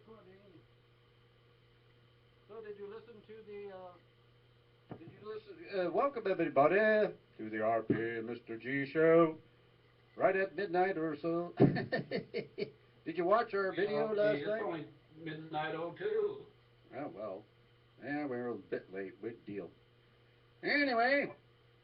recording. So did you listen to the, welcome everybody to the RP Mr. G show, right at midnight or so. Did you watch our video last night? It's only midnight 02. Oh, well. Yeah, we were a bit late. Big deal. Anyway,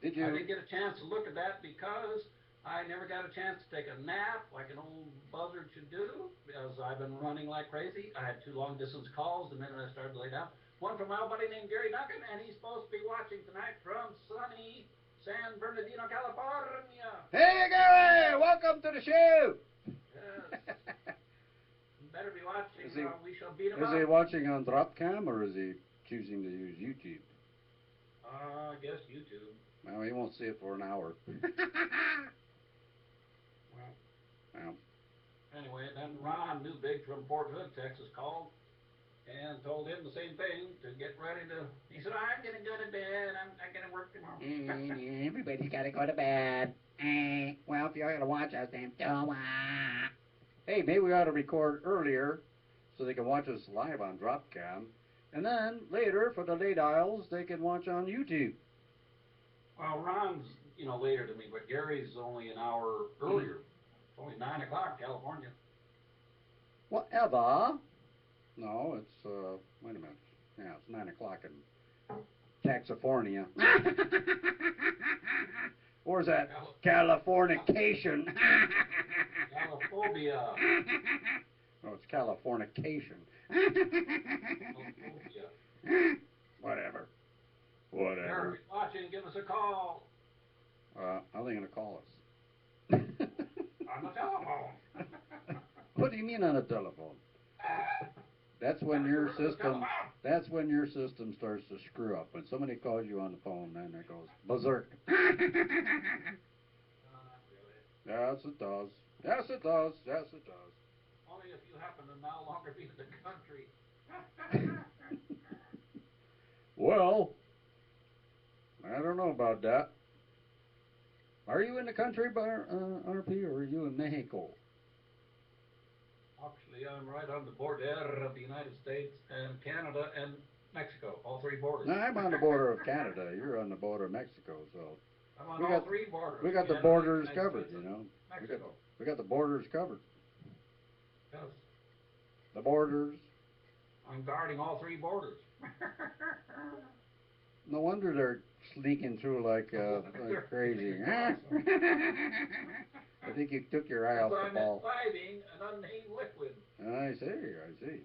did you... I didn't get a chance to look at that because I never got a chance to take a nap like an old buzzard should do, because I've been running like crazy. I had 2 long-distance calls the minute I started to lay down. One from my buddy named Gary Duncan, and he's supposed to be watching tonight from sunny San Bernardino, California. Hey, Gary! Welcome to the show! Yes. You better be watching, we shall beat him up. Is he watching on Dropcam, or is he choosing to use YouTube? I guess YouTube. Well, he won't see it for an hour. Well. Anyway, then Ron Newbig from Fort Hood, Texas, called and told him the same thing, to get ready to... He said, I'm going to go to bed. I'm going to work tomorrow. Everybody's got to go to bed. Well, if you're going to watch us, then do Hey, maybe we ought to record earlier so they can watch us live on Dropcam. And then later, for the late aisles, they can watch on YouTube. Well, Ron's, later than me, but Gary's only an hour earlier. It's only 9 o'clock, California. Whatever. No, it's, wait a minute. Yeah, it's 9 o'clock in California. Or is that Californication? Caliphobia. Oh, it's Californication. Whatever. Gary, watching, give us a call. How are they going to call us? On the telephone. What do you mean on a telephone? That's when your system starts to screw up. When somebody calls you on the phone, then it goes berserk. No, not really. Yes, it does. Yes, it does. Yes, it does. Only if you happen to no longer be in the country. Well, I don't know about that. Are you in the country, RP, or are you in Mexico? Actually, I'm right on the border of the United States and Canada and Mexico, all 3 borders. No, I'm on the border of Canada. You're on the border of Mexico, so... I'm on all 3 borders. We got the borders covered, Mexico. We got the borders covered. Yes. The borders. I'm guarding all 3 borders. No wonder they're sneaking through like crazy. I think you took your eye off the ball. I'm imbibing an unnamed liquid. I see.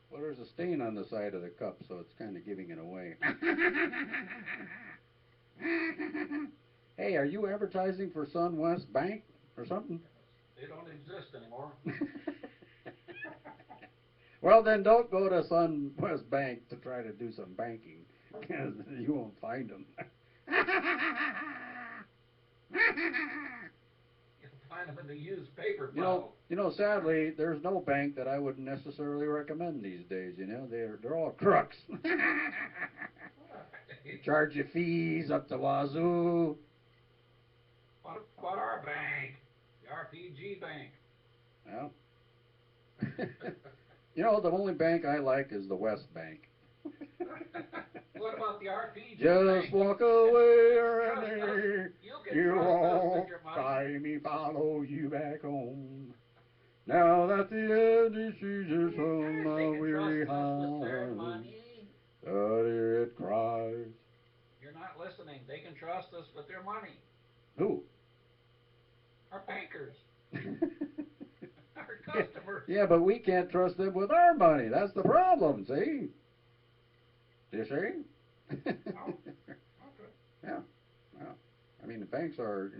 Well, there's a stain on the side of the cup, so it's kind of giving it away. Hey, are you advertising for SunWest Bank or something? They don't exist anymore. Well, then don't go to SunWest Bank to try to do some banking, because you won't find them. You'll find them in the used paper pile. Sadly, there's no bank that I would necessarily recommend these days. They're all crooks. They charge you fees up the wazoo. What about our bank? The RPG bank. Well, the only bank I like is the West Bank. What about the RPG Just bank? walk away, Renee. You won't your find me, follow you back home. Now that the end is Jesus from my weary heart, that it cries. You're not listening. They can trust us with their money. Who? Our bankers. Our customers. Yeah, but we can't trust them with our money. That's the problem, see? You see? Oh, okay. Yeah. Well, I mean, the banks are,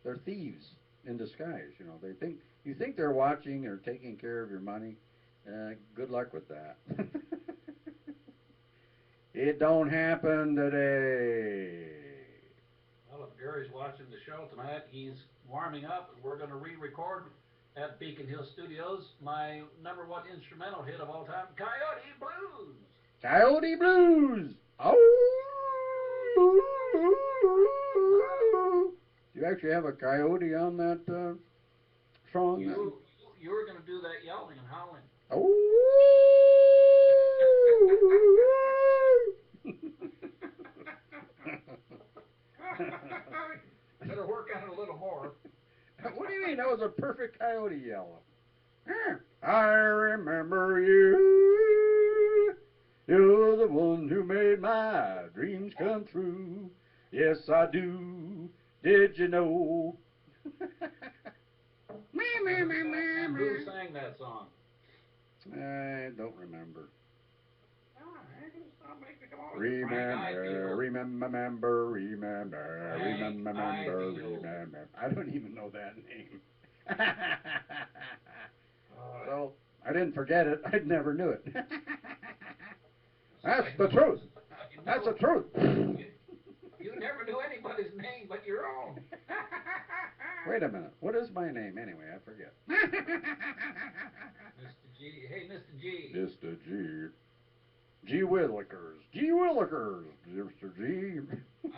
they're thieves in disguise. You think they're watching or taking care of your money. Good luck with that. It don't happen today. Well, if Gary's watching the show tonight, he's warming up, and we're going to re-record at Beacon Hill Studios my #1 instrumental hit of all time, Coyote Blues. Coyote Blues. Oh. You actually have a coyote on that song? you were going to do that yelling and howling. Oh. Better work on it a little more. What do you mean? That was a perfect coyote yell. I remember you. You're the one who made my dreams come true. Yes, I do. Did you know? Who sang that song? I don't remember. Remember. Remember. I don't even know that name. So I didn't forget it. I never knew it. That's the truth. That's the truth. You never knew anybody's name but your own. Wait a minute. What is my name anyway? I forget. Mr. G. Hey, Mr. G. Mr. G. G. Willikers. G. Willikers. Mr. G.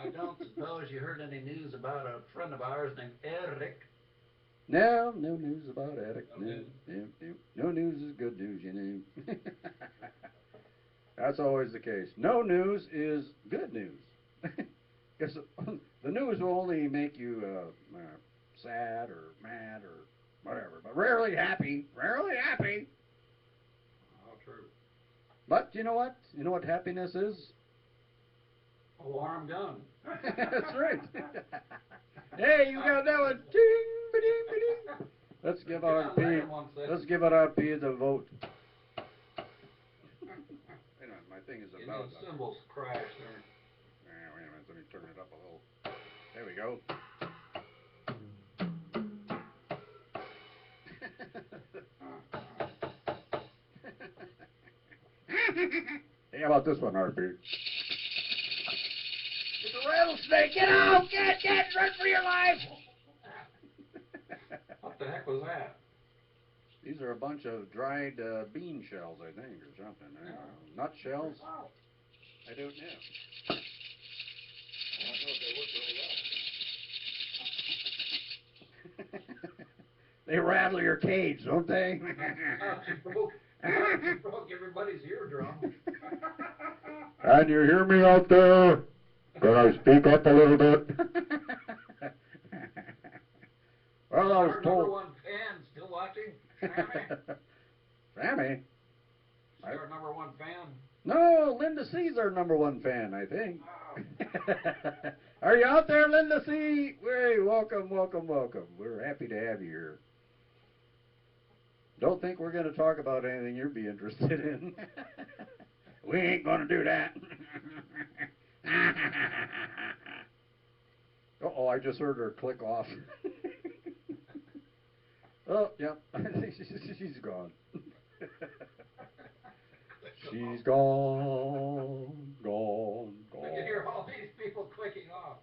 I don't suppose you heard any news about a friend of ours named Eric. No news about Eric. Okay. No news is good news, you know. That's always the case. No news is good news. Because the news will only make you sad or mad or whatever, but rarely happy. Rarely happy. Oh, true. But you know what? You know what happiness is? A warm gun. That's right. Hey, you got that one. Ding, ba-ding, ba-ding. Let's give RP the vote. Wait a minute, my thing is about. The cymbals crash there. Wait a minute, let me turn it up a little. There we go. Hey, how about this one, RP? It's a rattlesnake! Get out! Get! Run for your life! What the heck was that? These are a bunch of dried bean shells, I think, or something. I don't know. Nut shells? I don't know. I don't know if they work very well. They rattle your cage, don't they? She broke everybody's eardrum. Can you hear me out there? Can I speak up a little bit? Well, I was Our told. number one fan still watching? Sammy? Sammy? She's our number one fan. No, Linda C's our number one fan, I think. Oh. Are you out there, Linda C? Hey, welcome. We're happy to have you here. Don't think we're going to talk about anything you'd be interested in. We ain't going to do that. Uh-oh, I just heard her click off. Oh, yep. She's gone. She's gone. I can hear all these people clicking off.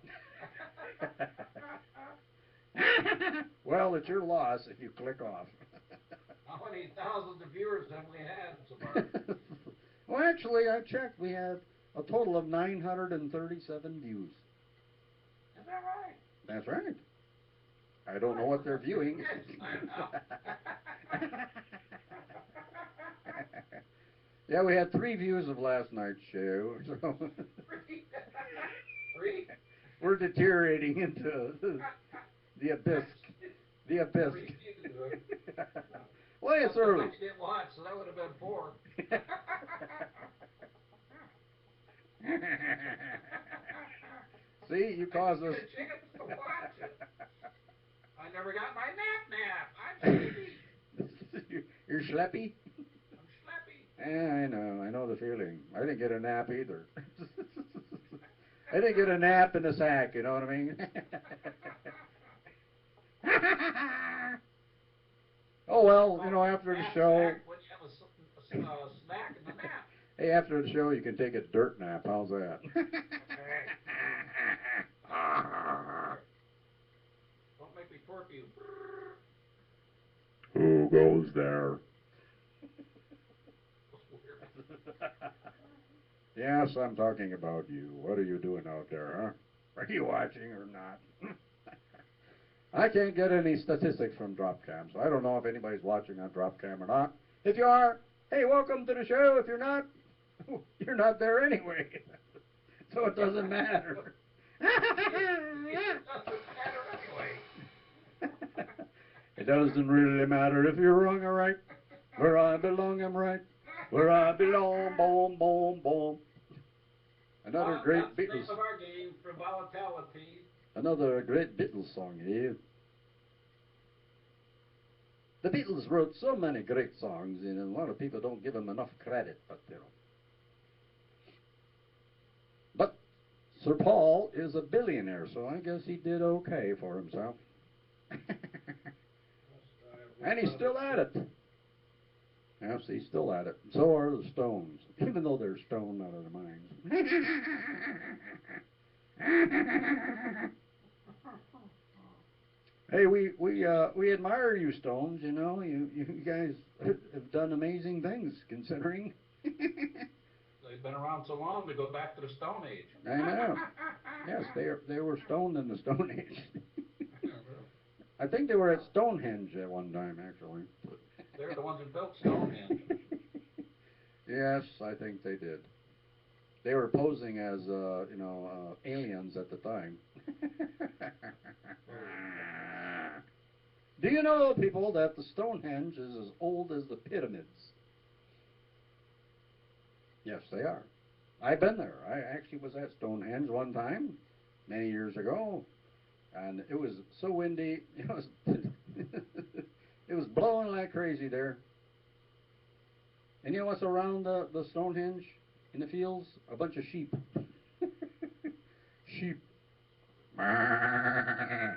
Well, it's your loss if you click off. How many thousands of viewers have we had so far? Well, actually, I checked. We had a total of 937 views. Is that right? That's right. I don't know what they're viewing. Yeah, we had 3 views of last night's show. So Three? we're deteriorating into the abyss. The abyss. 3 views. Well, it's early. You didn't watch, so that would have been 4. See, you caused us. I didn't get a chance to watch it. I never got my nap. I'm sleepy. You're schleppy? I'm sleepy. Yeah, I know the feeling. I didn't get a nap either. I didn't get a nap in the sack, you know what I mean? Oh, well, after the show. When you have a snack in the nap. Hey, after the show, you can take a dirt nap. How's that? Don't make me twerp you. Who goes there? Yes, I'm talking about you. What are you doing out there, huh? Are you watching or not? I can't get any statistics from Dropcam, so I don't know if anybody's watching on Dropcam or not. If you are, hey, welcome to the show. If you're not, you're not there anyway. So it doesn't matter. It doesn't really matter if you're wrong or right. Where I belong, I'm right. Where I belong, boom, boom, boom. Another great that's the Beatles. name of our game, frivolitate. Another great Beatles song here. The Beatles wrote so many great songs, and a lot of people don't give them enough credit, but you know. But Sir Paul is a billionaire, so I guess he did okay for himself. And he's still at it. Yes, he's still at it. So are the Stones, even though they're stoned out of their minds. Hey, we admire you, Stones. You know, you guys have done amazing things, considering. They've been around so long, they go back to the Stone Age. I know. Yes, they were stoned in the Stone Age. I think they were at Stonehenge at one time, actually. They're the ones who built Stonehenge. Yes, I think they did. They were posing as, aliens at the time. Do you know, people, that the Stonehenge is as old as the pyramids? Yes, they are. I've been there. I actually was at Stonehenge one time, many years ago, and it was so windy. It was, it was blowing like crazy there. And you know what's around the Stonehenge in the fields? A bunch of sheep. Sheep. Oh,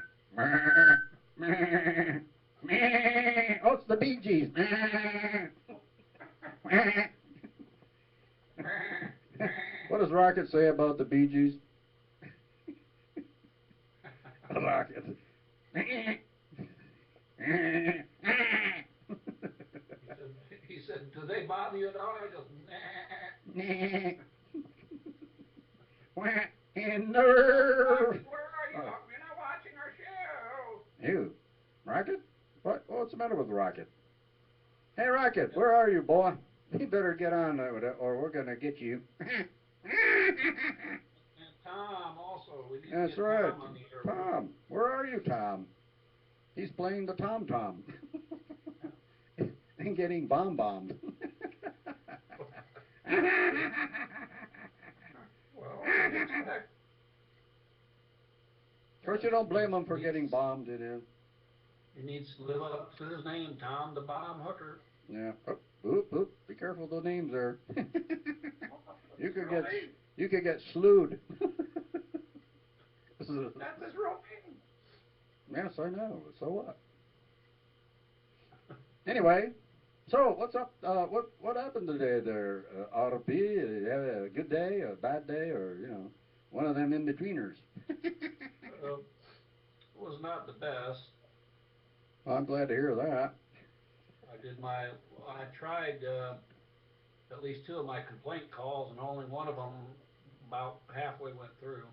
it's the Bee Gees. What does Rocket say about the Bee Gees? Rocket. He said, do they bother you at all? I go, nah. And nerve. Where are you? You're not watching our show. You, Rocket? What's the matter with Rocket? Hey, Rocket, where are you, boy? You better get on or we're going to get you. And Tom also. We need to That's get right. Tom on the air. Tom. Where are you, Tom? He's playing the tom-tom. And getting bomb-bombed. Well, what do you expect? Of course, you don't blame him for getting bombed, you know. He needs to live up to his name, Tom the Bomb Hooker. Yeah. Oop, oop, oop. Be careful, the names there. You could get slewed. That's his real name. Yes, I know. So what? Anyway, so what's up? What happened today there, RP? You have a good day, a bad day, or one of them in betweeners? It was not the best. Well, I'm glad to hear that. I tried at least 2 of my complaint calls, and only one of them about halfway went through.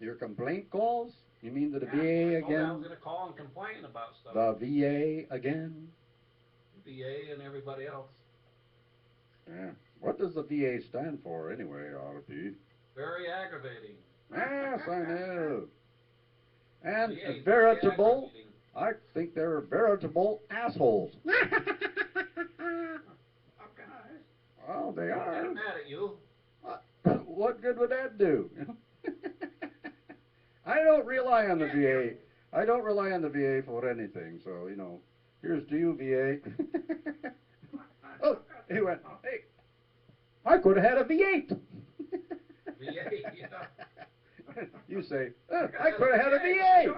Your complaint calls? You mean to the Yeah, VA I again? was going to call and complain about stuff. The VA again? VA and everybody else. Yeah. What does the VA stand for anyway, RP? Very aggravating. Yes, I know. And VA is veritable, aggravating. I think they're veritable assholes. Oh, they are. I'm mad at you. What good would that do? I don't rely on the VA. I don't rely on the VA for anything. So, here's to you, VA. Oh, he went, hey, I could have had a V8. VA, yeah. You say, I could have had a VA.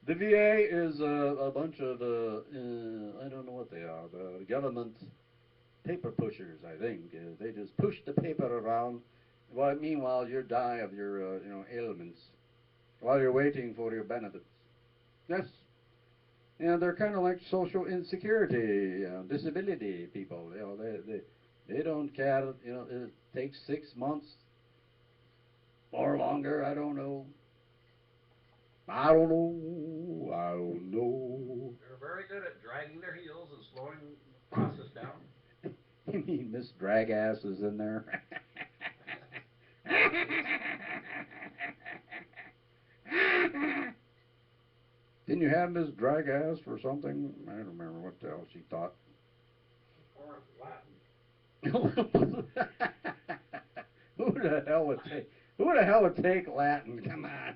The VA is a bunch of, I don't know what they are, the government paper pushers, I think. They just push the paper around. Well, meanwhile, you die of your, ailments while you're waiting for your benefits. Yes. They're kind of like social insecurity, disability people. You know, they don't care. It takes 6 months or longer, I don't know. I don't know, I don't know. They're very good at dragging their heels and slowing the process down. You mean Miss Dragass is in there? Didn't you have Miss Dragass for something? I don't remember what the hell she thought. Or Latin. Who the hell would take? Who the hell would take Latin? Come on.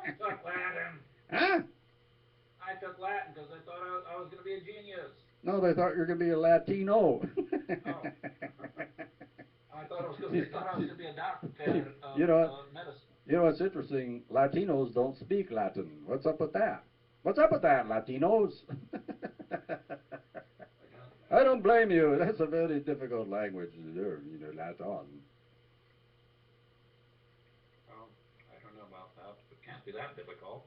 I took Latin. Huh? I took Latin because I thought I was going to be a genius. No, they thought you were going to be a Latino. Oh. I thought I was going to be a doctor of You know what? medicine. You know what's interesting? Latinos don't speak Latin. What's up with that? What's up with that, Latinos? I don't blame you. That's a very difficult language to learn, you know, Latin. Well, I don't know about that. It can't be that difficult.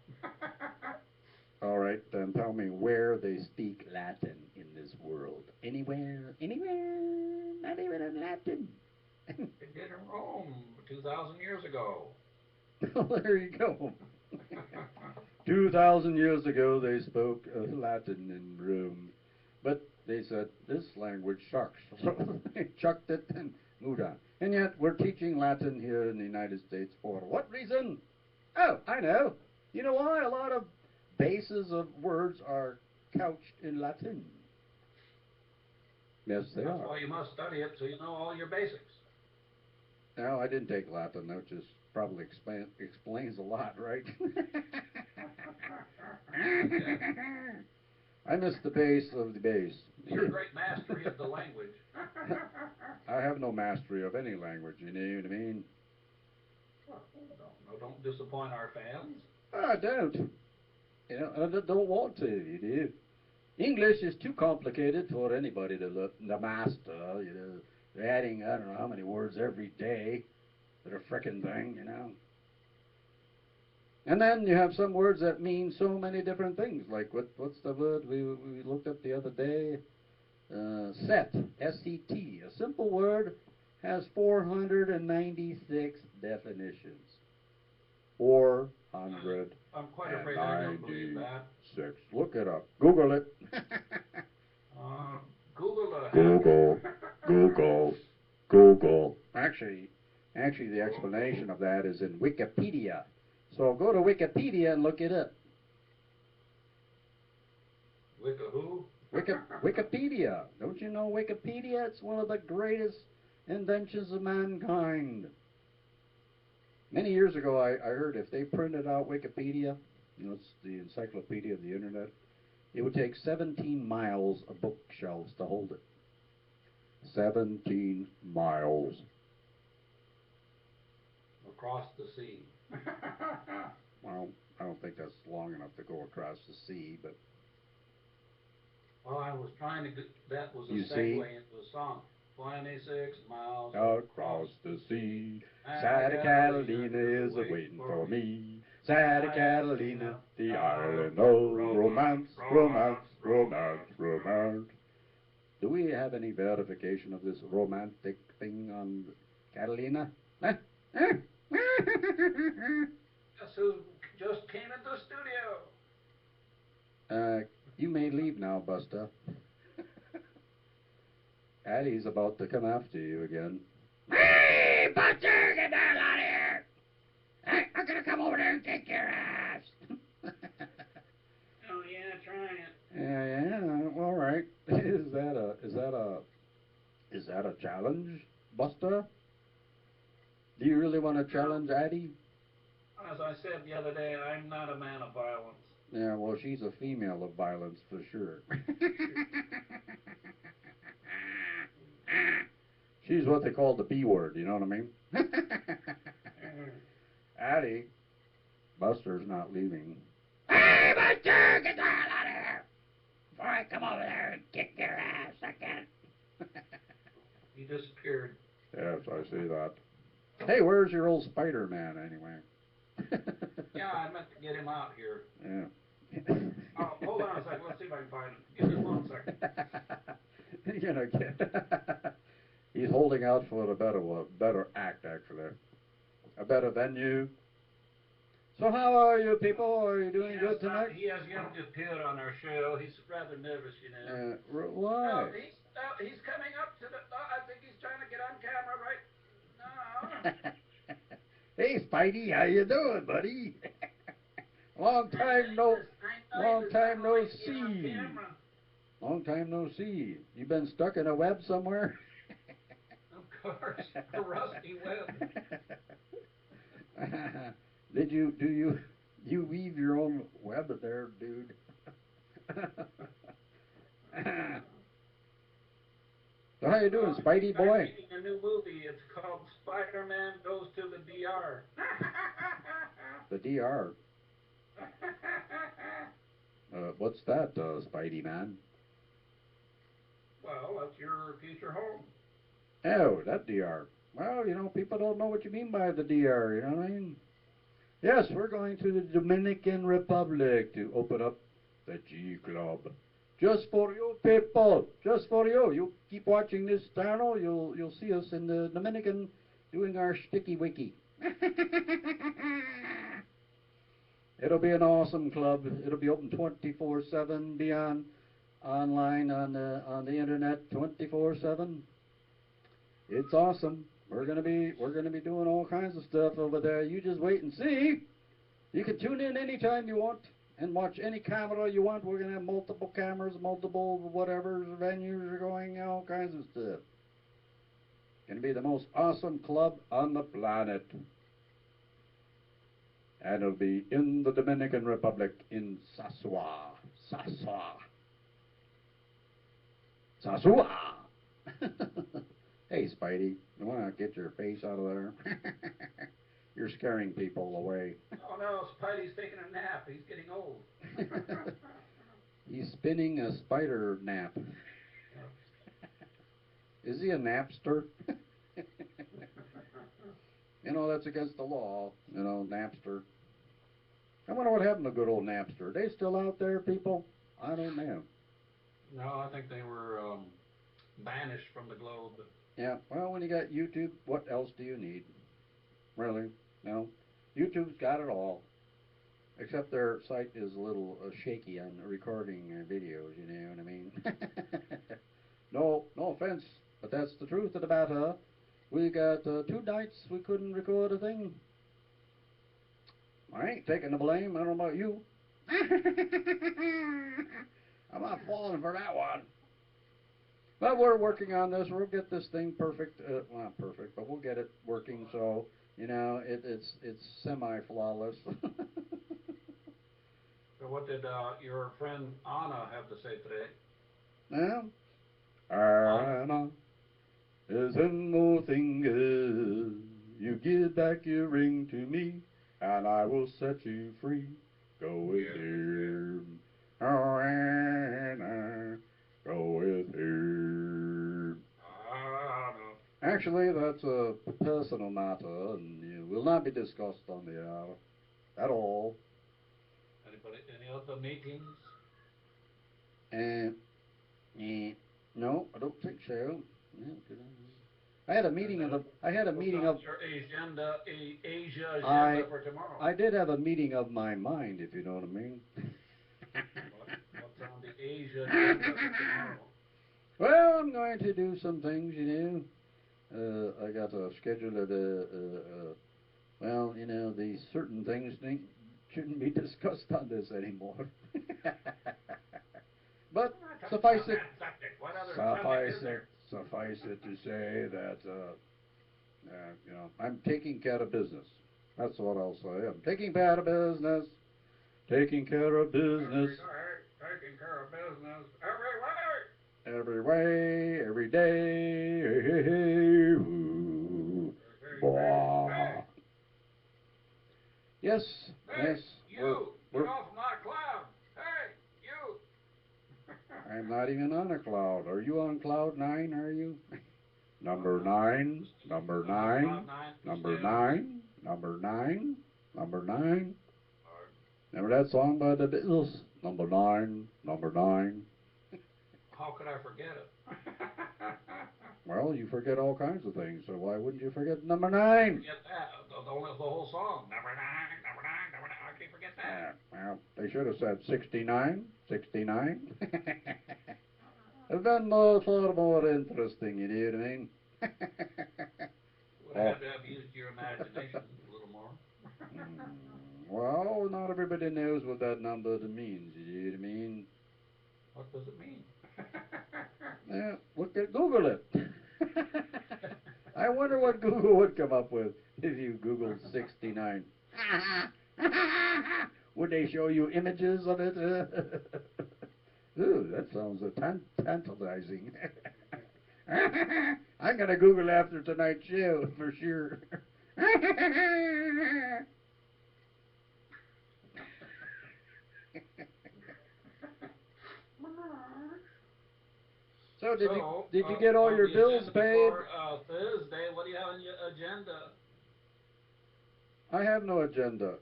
All right, then tell me where they speak Latin in this world. Anywhere, anywhere, not even in Latin. It did in Rome 2,000 years ago. Well, there you go. 2,000 years ago, they spoke Latin in Rome, but they said this language sucks, so they chucked it and moved on. And yet, we're teaching Latin here in the United States for what reason? Oh, I know. You know why? A lot of bases of words are couched in Latin. Yes, they are. That's why you must study it so you know all your basics. No, I didn't take Latin. That just probably explains a lot, right? I missed the base of the base. Your great mastery of the language. I have no mastery of any language, you know what I mean? Don't disappoint our fans. I don't. You know, I don't want to, you know. English is too complicated for anybody to master, you know. They're adding, I don't know how many words every day to the frickin' thing, you know. And then you have some words that mean so many different things, like what's the word we looked up the other day? Set, S-E-T. A simple word has 496 definitions. 496. I'm quite afraid I don't believe that. Look it up. Google it. Google. Google. Actually, the explanation of that is in Wikipedia. So go to Wikipedia and look it up. Wicca who? Wikipedia. Don't you know Wikipedia? It's one of the greatest inventions of mankind. Many years ago, I heard if they printed out Wikipedia, you know, it's the encyclopedia of the internet, it would take 17 miles of bookshelves to hold it. 17 miles. Across the sea. Well, I don't think that's long enough to go across the sea, but... Well, I was trying to get, that was a You segue see? into a song. 26 miles Across the sea, Santa Catalina is a-waiting for me. Santa Catalina, the island of romance, romance, romance, romance. Do we have any verification of this romantic thing on Catalina? Huh? Guess who just came into the studio? You may leave now, Buster. Addie's about to come after you again. Hey, Buster, get the hell out of here! Hey, I'm gonna come over there and kick your ass. Oh yeah, trying it. Yeah, all right. Is that a challenge, Buster? Do you really want to challenge Addie? As I said the other day, I'm not a man of violence. Yeah, well, she's a female of violence for sure. She's what they call the B word, you know what I mean? Addie, Buster's not leaving. Hey, Buster, get the hell out of here! Before I come over there and kick your ass again. He disappeared. Yes, I see that. Hey, where's your old SpiderMan anyway? Yeah, I meant to get him out here. Yeah. Oh, hold on a second. Let's see if I can find him. Give me 1 second. You know, he's holding out for a better act, actually. a better venue. So how are you people? Are you doing good tonight? He has yet to appear on our show. He's rather nervous, you know. Why? He's coming up to the. I think he's trying to get on camera right now. Hey, Spidey, how you doing, buddy? Long time no see. Long time no see. You been stuck in a web somewhere? Of course, a rusty web. Do you weave your own web there, dude? So how you doing, Spidey boy? I'm reading a new movie. It's called SpiderMan Goes to the DR. The DR? What's that, Spidey man? Well, that's your future home. Oh, that DR. Well, you know, people don't know what you mean by the DR, you know what I mean? Yes, we're going to the Dominican Republic to open up the G Club. Just for you people, just for you. You keep watching this channel, you'll see us in the Dominican doing our sticky wiki. It'll be an awesome club. It'll be open 24/7, be online on the internet 24/7. It's awesome. We're gonna be doing all kinds of stuff over there. You just wait and see. You can tune in anytime you want and watch any camera you want. We're gonna have multiple cameras, multiple whatever venues are going, all kinds of stuff. Gonna be the most awesome club on the planet. And it'll be in the Dominican Republic in Sasua. Hey, Spidey, you want to get your face out of there? You're scaring people away. Oh, no, Spidey's taking a nap. He's getting old. He's spinning a spider nap. Is he a napster? You know, that's against the law, you know, Napster. I wonder what happened to good old Napster. Are they still out there, people? I don't know. No, I think they were banished from the globe. Yeah, well, when you got YouTube, what else do you need? Really? No? YouTube's got it all. Except their site is a little shaky on recording videos, you know what I mean? No offense, but that's the truth of the matter. We got 2 nights we couldn't record a thing. I ain't taking the blame. I don't know about you. I'm not falling for that one. But we're working on this. We'll get this thing perfect. Well, not perfect, but we'll get it working. So you know, it's semi-flawless. So what did your friend Anna have to say today? Well, Anna is in the thing good. You give back your ring to me, and I will set you free. Go with him. Oh, Anna, go with him. Actually, that's a personal matter, and will not be discussed on the air at all. Any other meetings? No, I don't think so. No, I had a meeting of. Your agenda for tomorrow. I did have a meeting of my mind, if you know what I mean. What's on the Asia agenda for tomorrow? Well, I'm going to do some things, you know. I got a schedule of well, you know, these certain things shouldn't be discussed on this anymore. But suffice it to say that, you know, I'm taking care of business. That's what I'll say. I'm taking care of business. Taking care of business. Taking care of business Every way, every day. Hey, hey, hey. Ooh. Bah. Yes, hey, yes. You, get off my cloud. Hey, you. I'm not even on a cloud. Are you on cloud 9, are you? Number 9, number 9, number 9, number 9, number 9. Remember that song by the Beatles? Number 9, number 9. How could I forget it? Well, you forget all kinds of things, so why wouldn't you forget number 9? Forget that. The whole song. Number 9, number 9, number 9. I can't forget that. Well, they should have said 69, 69. Then far more interesting, you know what I mean? Would have had to have used your imagination a little more. Well, not everybody knows what that number means, you know what I mean? What does it mean? Yeah, look at Google it. I wonder what Google would come up with if you Googled 69. Would they show you images of it? Ooh, that sounds tantalizing. I'm going to Google after tonight's show for sure. So did you get all your bills paid? For Thursday, what do you have on your agenda? I have no agenda.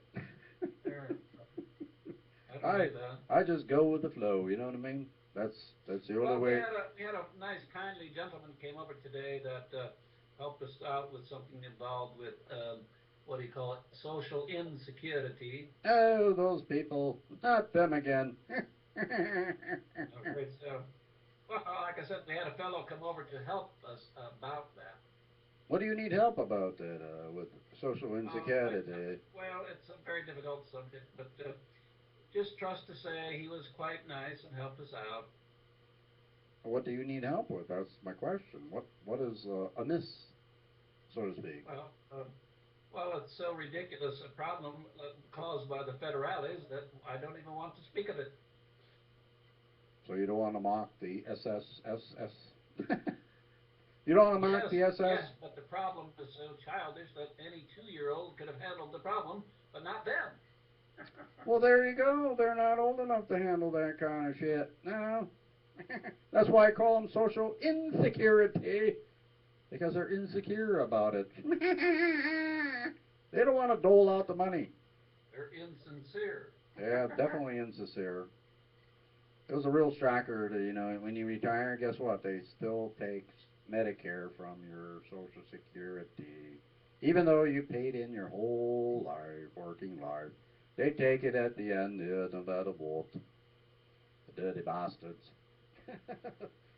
I just go with the flow. You know what I mean? That's the only way. We had a nice, kindly gentleman came over today that helped us out with something involved with what do you call it? Social insecurity. Oh, those people! Not them again. Okay, so, well, like I said, we had a fellow come over to help us about that. What do you need help about that with social insecurity? Well, it's a very difficult subject, but just trust to say he was quite nice and helped us out. What do you need help with? That's my question. What is amiss, so to speak? Well, it's so ridiculous a problem caused by the federales that I don't even want to speak of it. So you don't want to mock the SSSS? You don't want to mock the SS? Yes, but the problem is so childish that any 2-year-old could have handled the problem, but not them. Well, there you go. They're not old enough to handle that kind of shit. No. That's why I call them social insecurity, because they're insecure about it. They don't want to dole out the money. They're insincere. Yeah, definitely insincere. It was a real shocker to, when you retire, guess what? They still take Medicare from your Social Security. Even though you paid in your whole life, working life. They take it at the end, no matter what. The dirty bastards.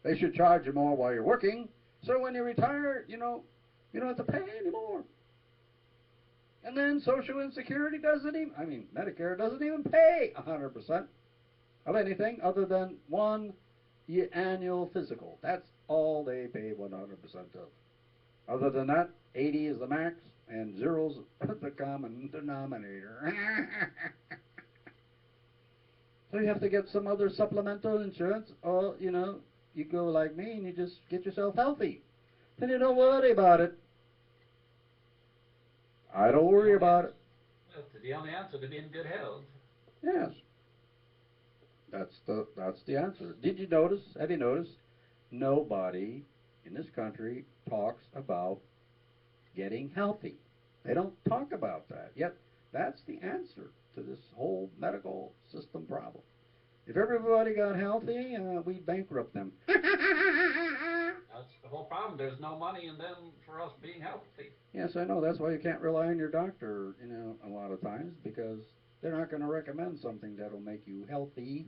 They should charge you more while you're working, so when you retire, you don't have to pay anymore. And then Social Insecurity Medicare doesn't even pay 100% of anything other than one annual physical. That's all they pay 100% of. Other than that, 80 is the max, and zero's the common denominator. So you have to get some other supplemental insurance, or, you go like me and you just get yourself healthy. Then you don't worry about it. I don't worry about it. That's the only answer, to be in good health. Yes. That's the answer. Have you noticed, nobody in this country talks about getting healthy. They don't talk about that. Yet, that's the answer to this whole medical system problem. If everybody got healthy, we'd bankrupt them. That's the whole problem. There's no money in them for us being healthy. Yes, I know. That's why you can't rely on your doctor, a lot of times, because they're not going to recommend something that'll make you healthy.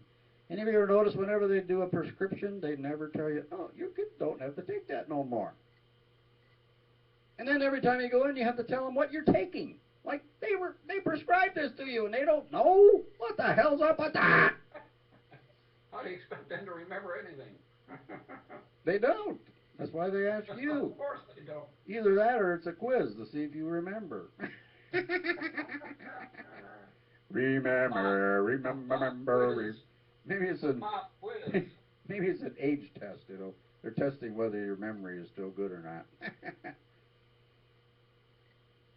And if you ever notice, whenever they do a prescription, they never tell you, oh, you don't have to take that no more. And then every time you go in, you have to tell them what you're taking. Like they prescribed this to you, and they don't know? What the hell's up with that? How do you expect them to remember anything? They don't. That's why they ask you. Of course they don't. Either that or it's a quiz to see if you remember. Remember. Maybe it's an age test, They're testing whether your memory is still good or not.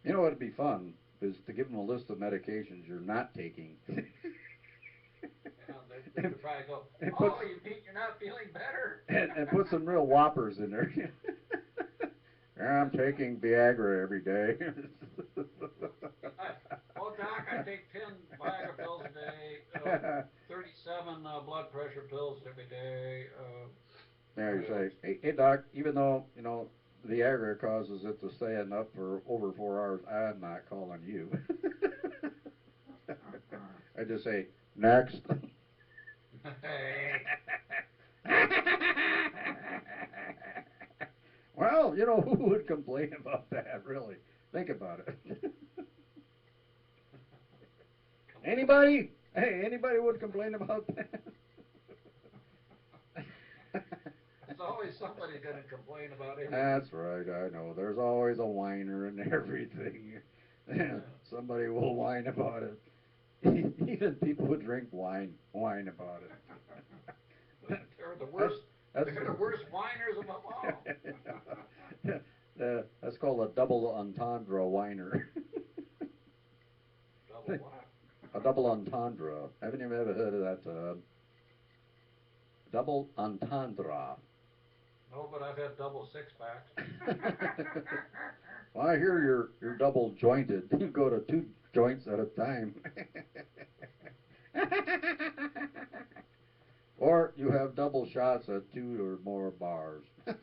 You know what would be fun is to give them a list of medications you're not taking. They could probably go, you mean you're not feeling better? and put some real whoppers in there. I'm taking Viagra every day. Doc, I take 10 Viagra pills a day, 37 blood pressure pills every day. There you say, hey, Doc, even though, you know, the Viagra causes it to stand up for over 4 hours, I'm not calling you. I just say, next. Hey. Well, you know, who would complain about that, really? Think about it. Anybody? Hey, anybody would complain about that? There's always somebody going to complain about everything. That's right, I know. There's always a whiner in everything. Yeah. Somebody will whine about it. Even people who drink wine whine about it. They're the worst. That's They're the worst whiners of them all. That's called a double entendre whiner. Double what? A double entendre. Haven't you ever heard of that term? Double entendre. No, but I've had double six packs. Well, I hear you're double jointed. You go to 2 joints at a time. Or you have double shots at 2 or more bars. I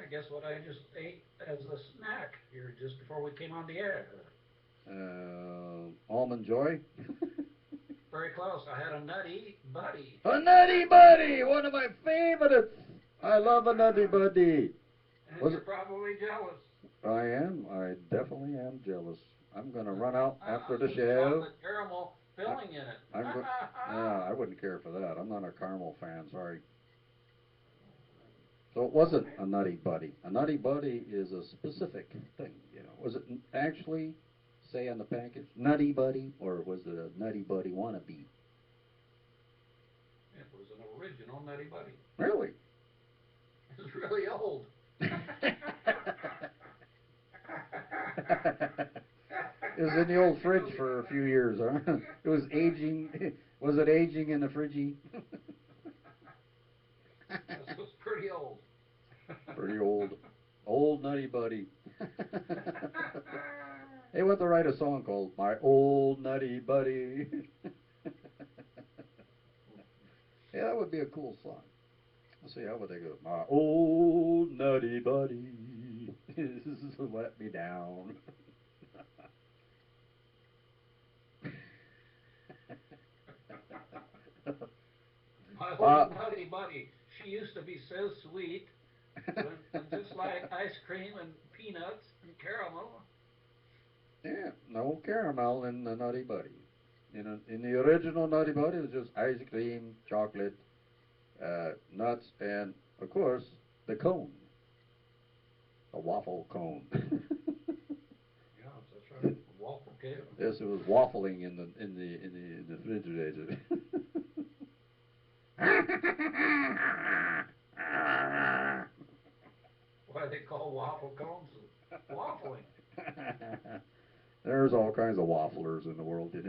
guess what I just ate as a snack here just before we came on the air. Almond Joy? Very close. I had a Nutty Buddy. A Nutty Buddy! One of my favorites! I love a Nutty Buddy. And Was you're it? probably jealous. I am. I definitely am jealous. I'm going to run out after the With show. chocolate caramel filling in it. I wouldn't care for that. I'm not a caramel fan, sorry. So it wasn't a Nutty Buddy. A Nutty Buddy is a specific thing, you know. Was it actually, say on the package, Nutty Buddy, or was it a Nutty Buddy wannabe? It was an original Nutty Buddy. Really? It was really old. It was in the old fridge for a few years, huh? It was aging. Was it aging in the fridgey? This was pretty old. Pretty old. Old Nutty Buddy. They want to write a song called My Old Nutty Buddy. Yeah, that would be a cool song. Let's see, how would they go? My old nutty buddy let me down. My old Nutty Buddy. She used to be so sweet. Just like ice cream and peanuts and caramel. Yeah, no caramel in the Nutty Buddy. In the original Nutty Buddy, it was just ice cream, chocolate, nuts, and, of course, the cone. A waffle cone. Yeah, that's right. Waffle cake. Yes, it was waffling in the refrigerator. Why they call waffle cones waffling? There's all kinds of wafflers in the world, you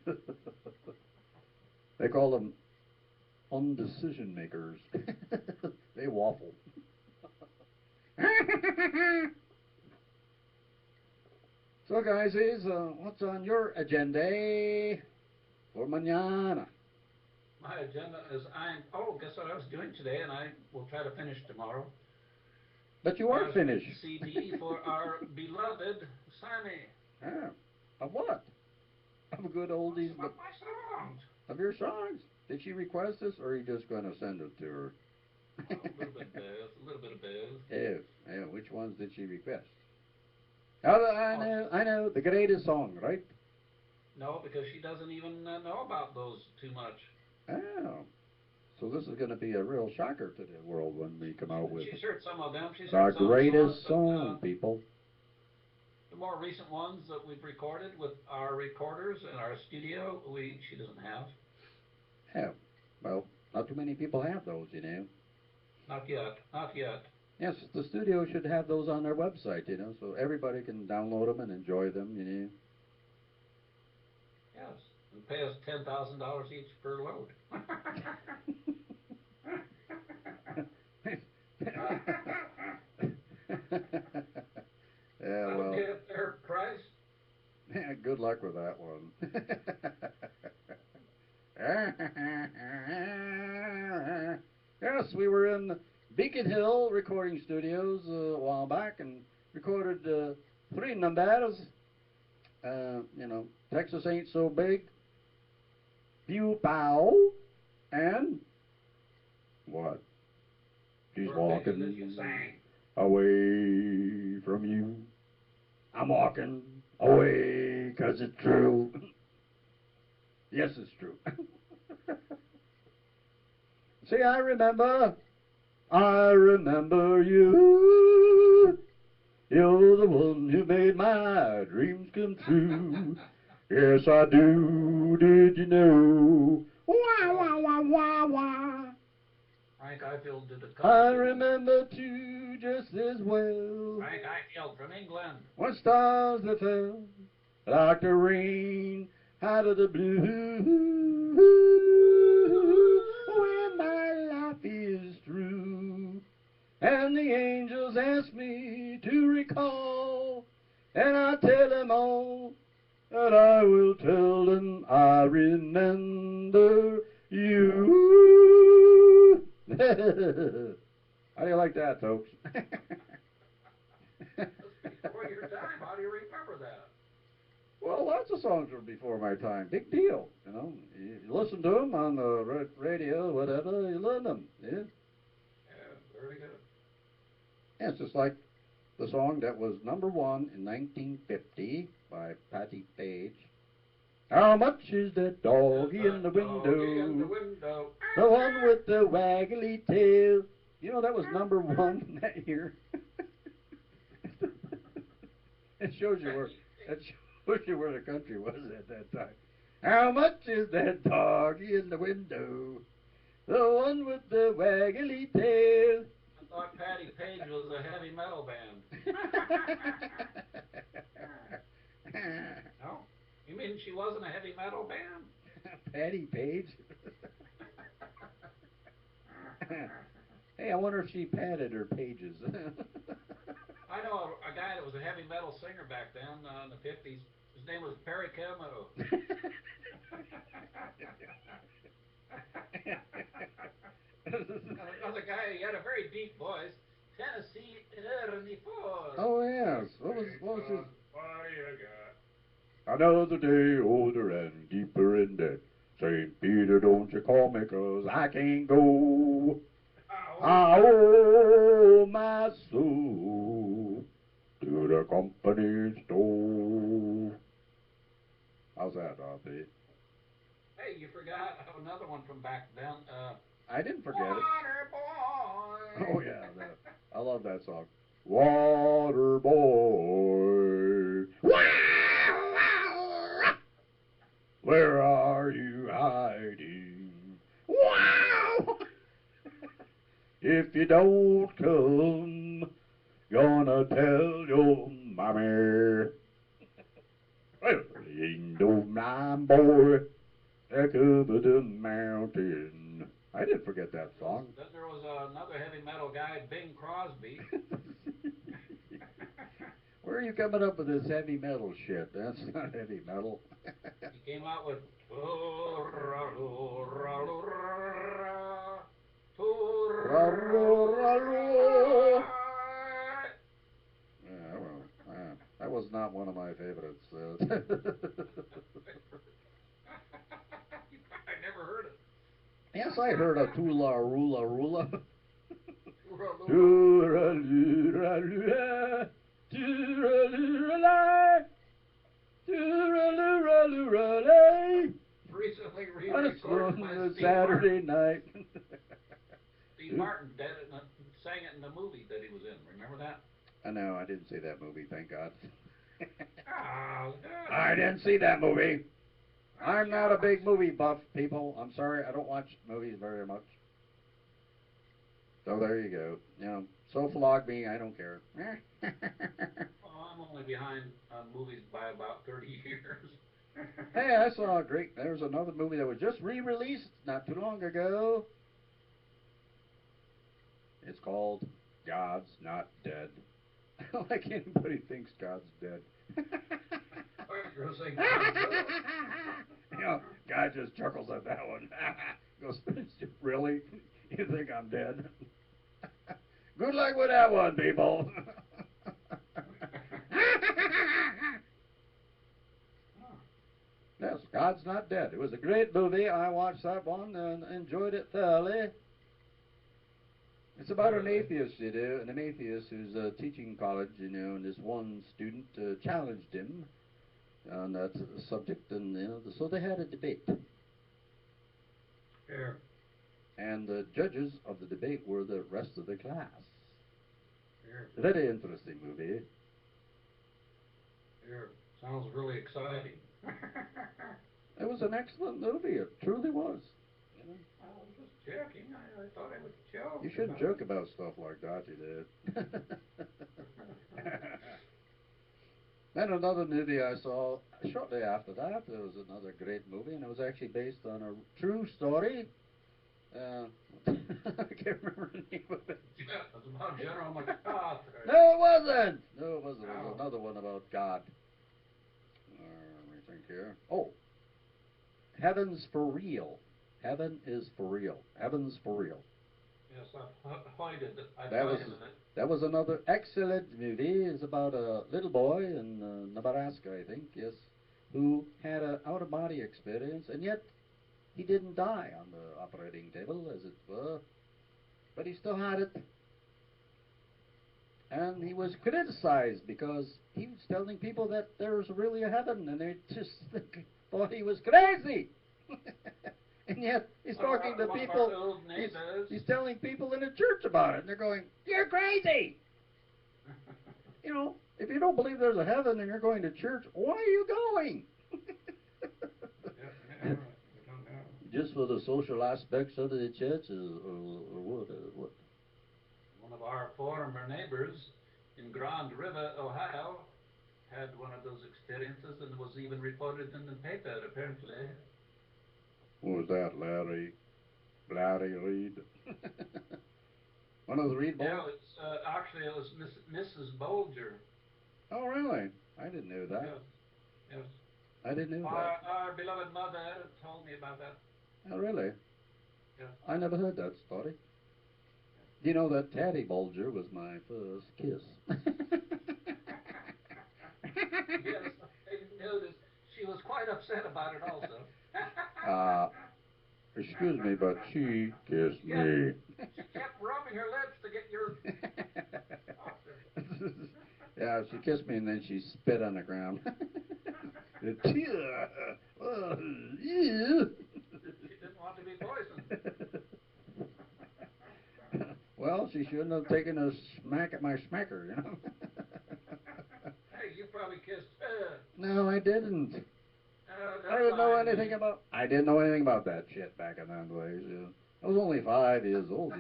know. They call them undecision makers. They waffle. So, guys, what's on your agenda for mañana? My agenda is guess what I was doing today, and I will try to finish tomorrow. But you are finished. CD for our beloved Sammy. Yeah. Of what? Of good oldies, Of but my songs. of your songs. Did she request this, or are you just going to send it to her? A little bit of both. A little bit of both. Yeah. Which ones did she request? I know. The greatest song, right? No, because she doesn't even know about those too much. Oh. So this is going to be a real shocker to the world when we come out with She's heard some of them. She's the heard some greatest songs, song, people. The more recent ones that we've recorded with our recorders in our studio, she doesn't have. Yeah. Well, not too many people have those, you know. Not yet. Not yet. Yes, the studio should have those on their website, you know, so everybody can download them and enjoy them, you know. Yes. And pay us $10,000 each per load. Yeah, That'll well, be a fair price. good luck with that one. Yes, we were in Beacon Hill recording studios a while back and recorded 3 numbers. Texas Ain't So Big, Pew Pow, and what? She's walking away from you. I'm walking away 'cause it's true. Yes, it's true. See, I remember you. You're the one who made my dreams come true. Yes, I do. Did you know? Wah, wah, wah, wah, wah. Frank Ifield did a couple. I remember too just as well. Frank Ifield from England. When stars that fell like the rain out of the blue. When my life is through. And the angels ask me to recall. And I tell them all that I will tell them I remember you. How do you like that, folks? That's before your time. How do you remember that? Well, lots of songs were before my time. Big deal, you know. You listen to them on the radio, whatever, you learn them, yeah. Yeah, very good. Yeah, it's just like the song that was number 1 in 1950 by Patti Page. How much is that doggy in the window? The one with the waggly tail. You know, that was number 1 that year. It shows you where the country was at that time. How much is that doggy in the window? The one with the waggly tail. I thought Patti Page was a heavy metal band. No? You mean she wasn't a heavy metal band? Patti Page? Hey, I wonder if she padded her pages. I know a guy that was a heavy metal singer back then in the 50s. His name was Perry Como. Another guy, he had a very deep voice. Tennessee Ernie Ford. Oh, yes. What was his... What do you got? Another day older and deeper in debt. St. Peter, don't you call me 'cause I can't go. I owe my soul to the company store. How's that, RP? Hey, you forgot another one from back then. I didn't forget it. Water Boy. Oh, yeah. I love that song. Water Boy. Where are you hiding? Wow! If you don't come, gonna tell your mommy. Well, ain't no blind boy that covered the mountain. I didn't forget that song. Then there was another heavy metal guy, Bing Crosby. Where are you coming up with this heavy metal shit? That's not heavy metal. He came out with that was not one of my favorites. I never heard it. Yes, I heard a Tula Rula Rula. Recently On re-recorded by a Steve Saturday Martin. night. Steve Martin did it, sang it in the movie that he was in. Remember that? I know, I didn't see that movie, thank God. Oh, I didn't see that movie. I'm not a big movie buff, people. I'm sorry, I don't watch movies very much. So there you go. You know, so flog me, I don't care. Well, I'm only behind on movies by about 30 years. Hey, I saw there's another movie that was just re-released not too long ago. It's called God's Not Dead. Like anybody thinks God's dead. You're saying You know, guy just chuckles at that one. Goes, really? You think I'm dead? Good luck with that one, people. Yes, God's Not Dead. It was a great movie. I watched that one and enjoyed it thoroughly. It's about an atheist, an atheist who's teaching college, and this one student challenged him on that subject, and so they had a debate. Sure. And the judges of the debate were the rest of the class. Sure. Very interesting movie. Sure. Sounds really exciting. It was an excellent movie. It truly was. I was just joking. I thought I would joke. You shouldn't joke about stuff like that, you did. Then another movie I saw shortly after that, there was another great movie, and it was actually based on a true story. I can't remember the name of it. Yeah, it was about General MacArthur. No, it wasn't. No, it wasn't. It was another one about God. Let me think here. Oh, Heaven's for Real. Heaven is for real. Heaven's for real. Yes, I've heard it. That was another excellent movie. It's about a little boy in Nebraska, I think, yes, who had an out-of-body experience, and yet he didn't die on the operating table, as it were, but he still had it. And he was criticized because he was telling people that there's really a heaven, and they just thought he was crazy. And yet he's talking to people, he's telling people in a church about it, and they're going, "You're crazy!" If you don't believe there's a heaven and you're going to church, why are you going? Just for the social aspects of the church, or what? One of our former neighbors in Grand River, Ohio, had one of those experiences, and was even reported in the paper, apparently. What was that, Larry Reed? One of the Reed boys? Yeah, actually it was Mrs. Bolger. Oh, really? I didn't know that. Yes. Yes. I didn't know that. Our beloved mother told me about that. Oh, really? Yes. I never heard that story. Do you know that Taddy Bolger was my first kiss? Yes, I noticed. She was quite upset about it also. Excuse me, but she kissed me. She kept rubbing her lips to get your... Yeah, she kissed me and then she spit on the ground. She didn't want to be poisoned. Well, she shouldn't have taken a smack at my smacker, Hey, you probably kissed her. No, I didn't. I didn't know anything about. I didn't know anything about that shit back in them days. I was only 5 years old,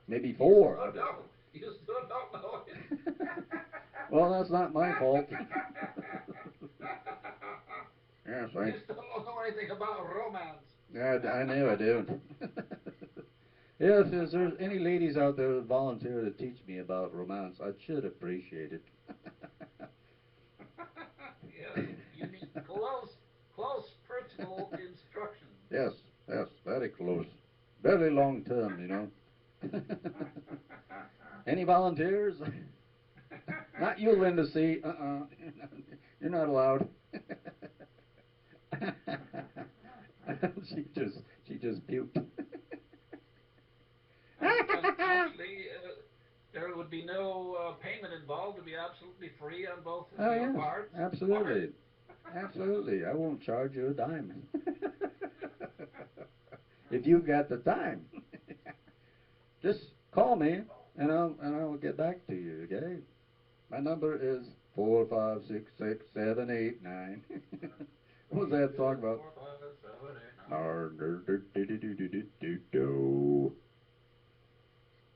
maybe 4. You still don't know it. Well, that's not my fault. Yes, You still don't know anything about romance. Yeah, I know I don't. Yes, if there's any ladies out there that volunteer to teach me about romance, I should appreciate it. Yeah, you need close personal instruction. Yes, very close. Very long term, Any volunteers? Not you, Linda C. You're not allowed. She just puked. Actually, there would be no payment involved. It would be absolutely free on both of your parts. Absolutely. Absolutely. I won't charge you a dime. If you've got the time. Just call me and I'll get back to you, okay? My number is 4566789. What was that song about? 4, 5, 7, 8, 9.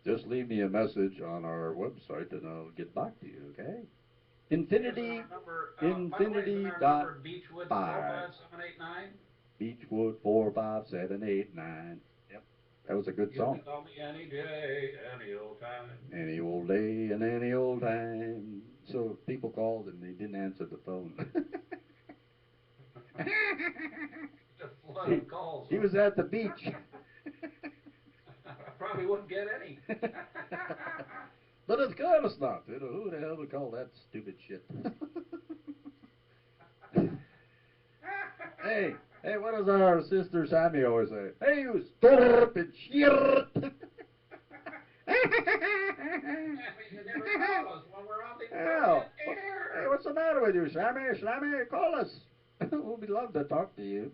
Just leave me a message on our website and I'll get back to you, okay? Infinity dot Beechwood 5. 45789. Beechwood 45789. Yep. That was a good song. You can call me any day, any old time. Any old day and any old time. So people called and they didn't answer the phone. The lot of calls. He was at the beach. I probably wouldn't get any. But of course not. You know, who the hell would call that stupid shit? Hey, what does our sister Sammy always say? Hey, you stupid shit! You never call us when we're on the Hell, air. hey, what's the matter with you, Sammy? Sammy, call us. We'd love to talk to you.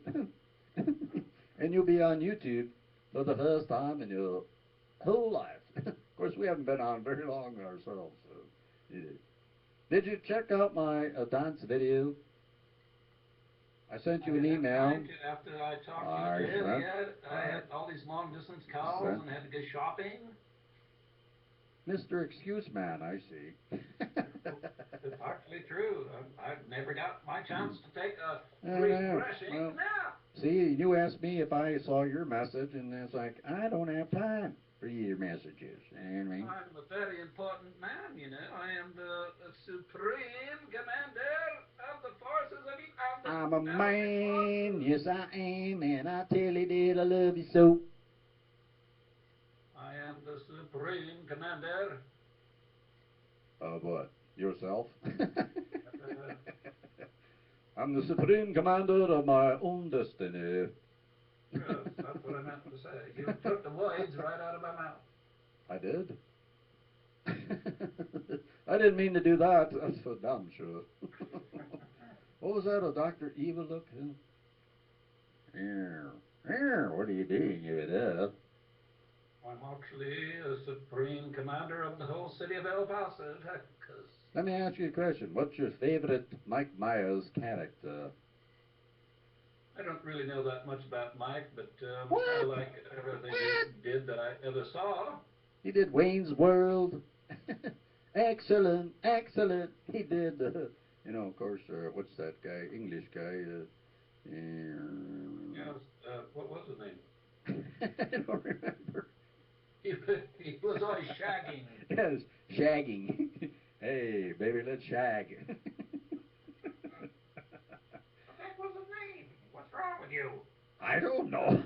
And you'll be on YouTube for the first time in your whole life. Of course, we haven't been on very long ourselves. So, yeah. Did you check out my dance video? I sent you an email. After I talked to you, I had all these long distance calls and had to go shopping. Mr. Excuse Man, I see. It's actually true. I've never got my chance to take a refreshing nap. See, you asked me if I saw your message, and it's like, I don't have time for your messages. You know what I mean? I'm a very important man, you know. I am the supreme commander of the forces of the... I'm a man, yes I am, and I tell you that I love you so. I am the supreme commander. Of what? Yourself? I'm the supreme commander of my own destiny. Yes, that's what I meant to say. You took the words right out of my mouth. I did? I didn't mean to do that. That's for damn sure. What was that, a Dr. Evil look? What are you doing over there? I'm actually a supreme commander of the whole city of El Paso, Texas. Let me ask you a question. What's your favorite Mike Myers character? I don't really know that much about Mike, but What? I like everything he did that I ever saw. He did Wayne's World. Excellent. He did, of course, what's that guy? English guy. Yes, what was his name? I don't remember. He was always shagging. Yes, shagging. Hey, baby, let's shag. What was his name? What's wrong with you? I don't know.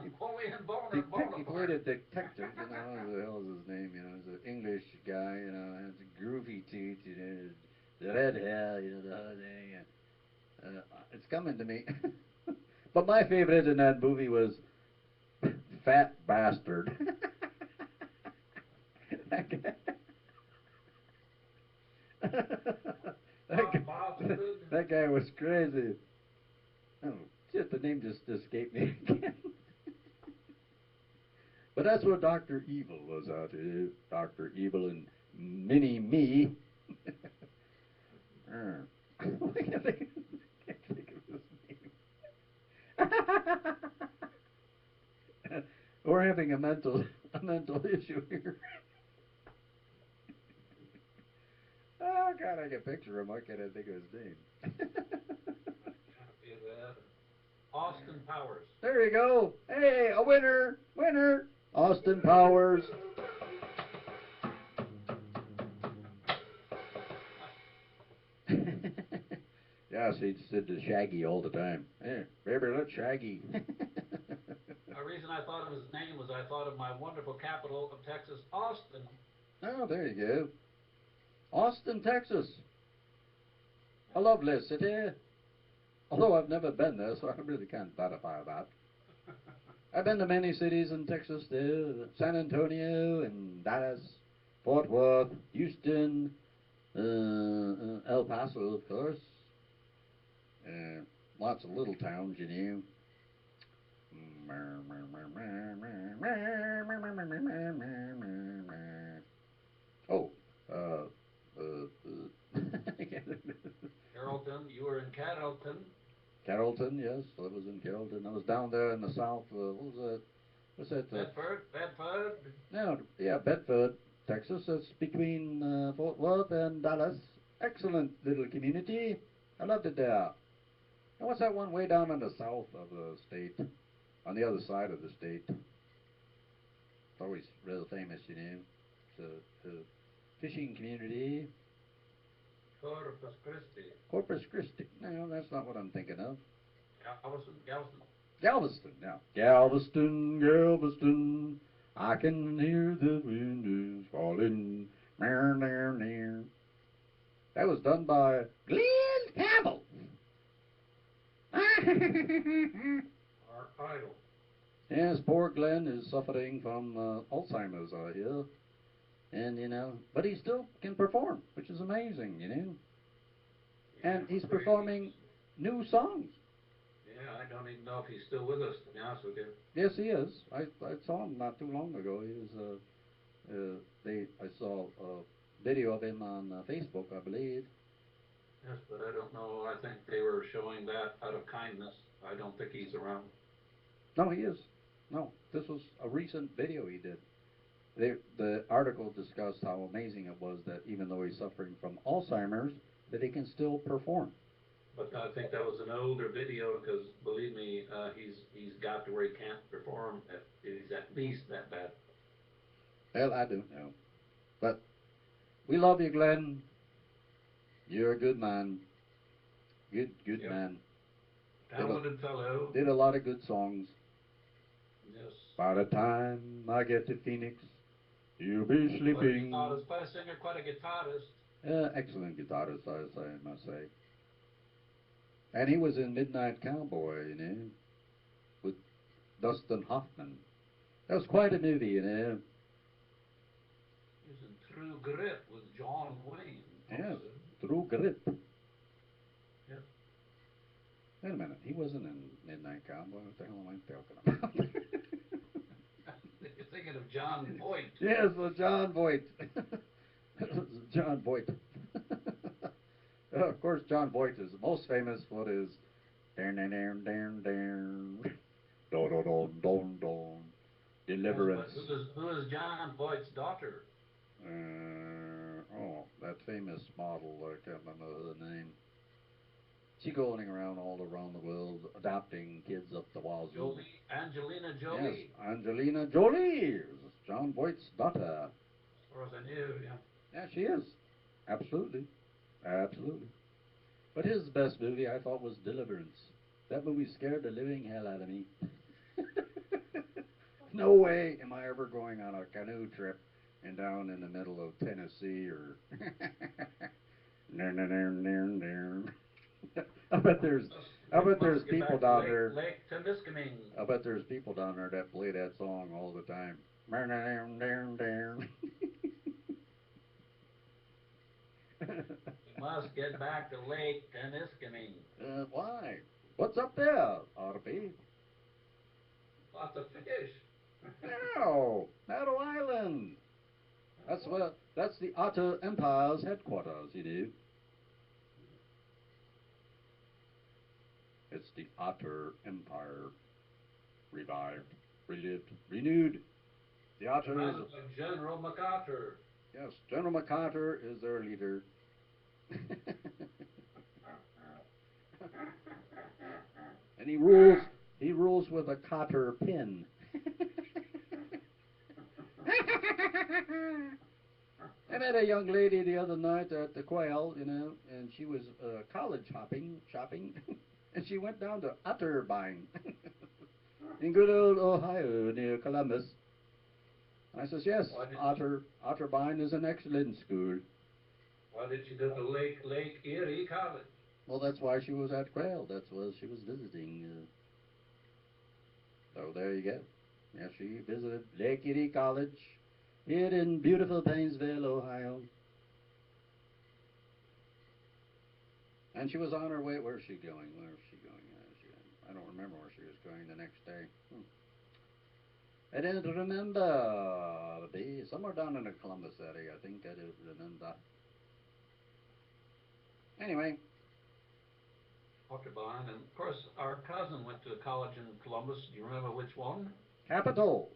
Napoleon He Bonaparte. played a detective, what the hell is his name, he's an English guy, has a groovy teeth, the red hair, the whole thing. It's coming to me. But my favorite in that movie was Fat Bastard. that guy. That guy was crazy. Oh, shit, the name just escaped me again. But that's what Dr. Evil was out here. Dr. Evil and Mini-Me. I can't think of his name. We're having a mental issue here. Oh, God, I can picture him. Why can't I think of his name? Austin Powers. There you go. Hey, a winner. Austin Powers. Yes, he did the Shaggy all the time. Hey, baby, let's Shaggy. The reason I thought of his name was I thought of my wonderful capital of Texas, Austin. Oh, there you go. Austin, Texas. A lovely city. Although I've never been there, so I really can't verify that. I've been to many cities in Texas, too. San Antonio and Dallas, Fort Worth, Houston, El Paso, of course. Lots of little towns, Oh, Carrollton, you were in Carrollton. Carrollton, yes, I was in Carrollton. I was down there in the south. What was that? What's that? Bedford. No, yeah, Bedford, Texas. It's between Fort Worth and Dallas. Excellent little community. I loved it there. And what's that one way down in the south of the state? On the other side of the state. It's always real famous, It's a fishing community. Corpus Christi. Corpus Christi. No, that's not what I'm thinking of. Galveston. Galveston, now. Galveston, Galveston, I can hear the wind is falling. Near, near, near. That was done by Glenn Campbell. Our idol. Yes, poor Glenn is suffering from Alzheimer's, I hear. And, but he still can perform, which is amazing, And he's performing new songs. Yeah, I don't even know if he's still with us, to be honest with you. Yes, he is. I saw him not too long ago. He was, I saw a video of him on Facebook, I believe. Yes, but I don't know. I think they were showing that out of kindness. I don't think he's around. No, he is. No, this was a recent video he did. The article discussed how amazing it was that even though he's suffering from Alzheimer's, that he can still perform. But I think that was an older video because, believe me, he's got to where he can't perform. He's at least that bad. Well, I don't know. But we love you, Glenn. You're a good man. Good Yep. man. Talented fellow. Did a lot of good songs. Yes. By the time I get to Phoenix, you'll be sleeping. Quite a singer, quite a guitarist. Excellent guitarist, I must say. And he was in Midnight Cowboy, with Dustin Hoffman. That was quite a movie, He was in True Grit with John Wayne. Yes, True Grit. Yes. Wait a minute, he wasn't in Midnight Cowboy. What the hell am I talking about? You're thinking of John Voight. Yes, John Voight. John Voight. Of course, John Voight is most famous for his Deliverance. Yes, but who is John Voight's daughter? That famous model, I can't remember her name. She going around all around the world adopting kids up the wazoo. Angelina Jolie. Yes, Angelina Jolie is John Voight's daughter. As far as I knew, yeah. Yeah, she is. Absolutely. Absolutely. But his best movie, I thought, was Deliverance. That movie scared the living hell out of me. No way am I ever going on a canoe trip and down in the middle of Tennessee or... I bet there's people down there. Lake Temiskaming. I bet there's people down there that play that song all the time. We must get back to Lake Temiskaming. Why? What's up there, RP? Lots of fish. No, Meadow Island. That's the Otter Empire's headquarters, It's the Otter Empire revived, relived, renewed. The Otter is General MacArthur. Yes, General MacArthur is their leader. And he rules with a cotter pin. I met a young lady the other night at the Quail, and she was college shopping, and she went down to Otterbein in good old Ohio near Columbus. And I says, yes, Otterbein is an excellent school. Why did she go to Lake Erie College? Well, that's why she was at Quail. That's where she was visiting. So there you go. Yeah, she visited Lake Erie College here in beautiful Painesville, Ohio. And she was on her way. Where's she going? I don't remember where she was going the next day. I don't remember. Somewhere down in the Columbus area, I think. I don't remember. Anyway. Otterbein, and of course, our cousin went to college in Columbus. Do you remember which one? Capitol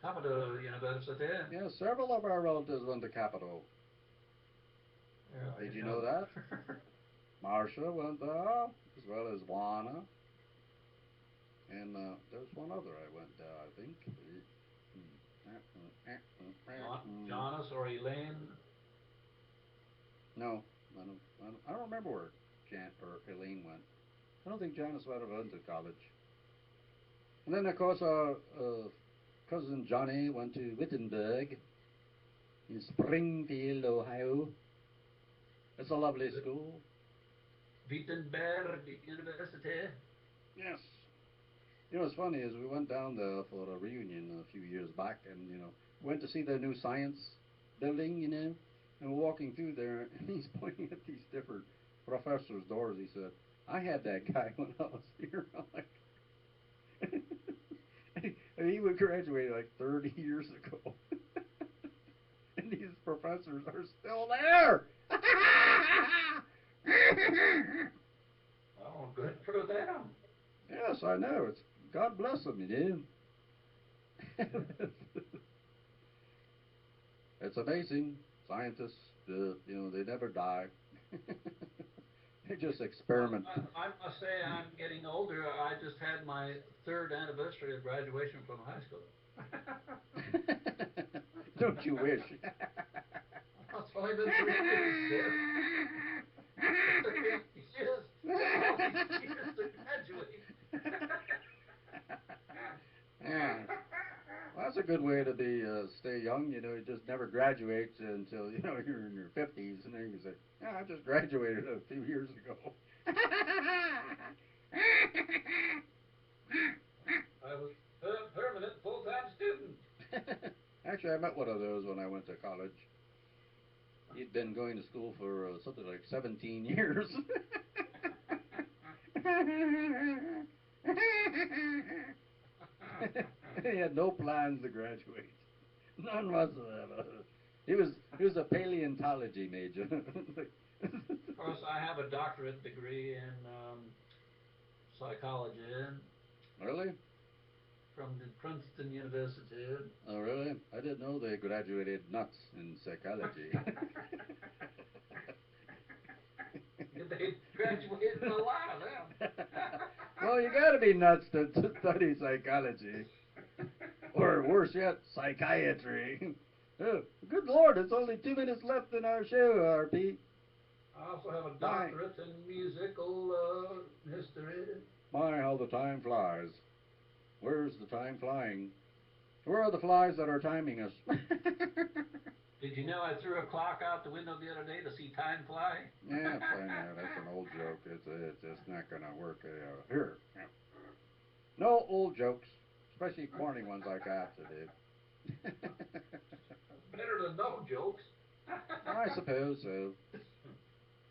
University. Yes, several of our relatives went to Capitol. Yeah, Did you know that? Marcia went there, as well as Juana. And there's one other I went there, I think. Jonas or Elaine? No, I don't remember where Jan or Elaine went. I don't think Janice ever went to college. And then, of course, our cousin Johnny went to Wittenberg in Springfield, Ohio. It's a lovely school. Wittenberg University. Yes. You know, what's funny is we went down there for a reunion a few years back, and, you know, went to see their new science building, you know, and we're walking through there, and he's pointing at these different professors' doors. He said, I had that guy when I was here. I'm like, and he would graduate like 30 years ago. And these professors are still there. Oh, good for them. Yes, I know. It's God bless them, you know. It's amazing. Scientists, you know, they never die. They just experiment. I must say I'm getting older. I just had my 3rd anniversary of graduation from high school. Don't you wish? It's only been 3 years, Yes. Years to graduate. Yeah. Well, that's a good way to be stay young. You know, you just never graduate until, you know, you're in your 50s, and then you say, "Yeah, I just graduated a few years ago." I was a permanent full-time student. Actually, I met one of those when I went to college. He'd been going to school for something like 17 years. He had no plans to graduate. None whatsoever. He was a paleontology major. Of course, I have a doctorate degree in psychology Really? from the Princeton University. Oh, really? I didn't know they graduated nuts in psychology. They graduated a lot of them. Well, you got to be nuts to study psychology. Or worse yet, psychiatry. Oh, good Lord, it's only 2 minutes left in our show, RP. I also have a doctorate in musical history. My, how the time flies. Where's the time flying? Where are the flies that are timing us? Did you know I threw a clock out the window the other day to see time fly? Yeah, I know. That's an old joke. It's just not going to work here. Yeah. No old jokes, especially corny ones like I have to do. Better than no jokes. I suppose so.